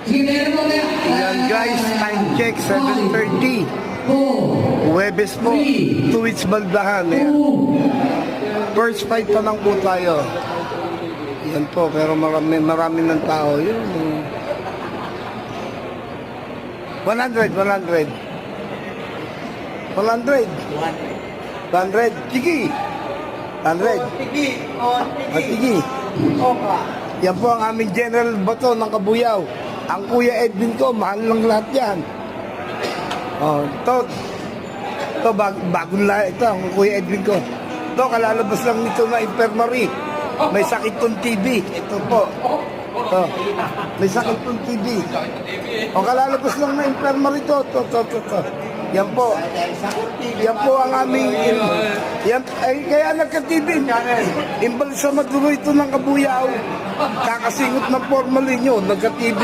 Yan guys, time check, 7:30. Huwebes po, 2 weeks baldahan. First fight pa lang po tayo. Yan po, pero marami ng tao. Yun. 100. 100. Sige. 100. Sige. Yan po ang aming General Bato ng Kabuyaw. Ang Kuya Edwin ko, mahal lang lahat yan. Ito bagong lahat. Ito, ang Kuya Edwin ko. Ito, kalalabas lang nito na infirmary. May sakit tong TB. Ito po. Ito, may sakit tong TB. Kalalabas lang na infirmary to. Ito. Yan po. Yan po ang aming... kaya nagka-TB. Imbal sa madulo ito ng Kabuyaw. Kakasingot ng formalin nyo, nagka-TB.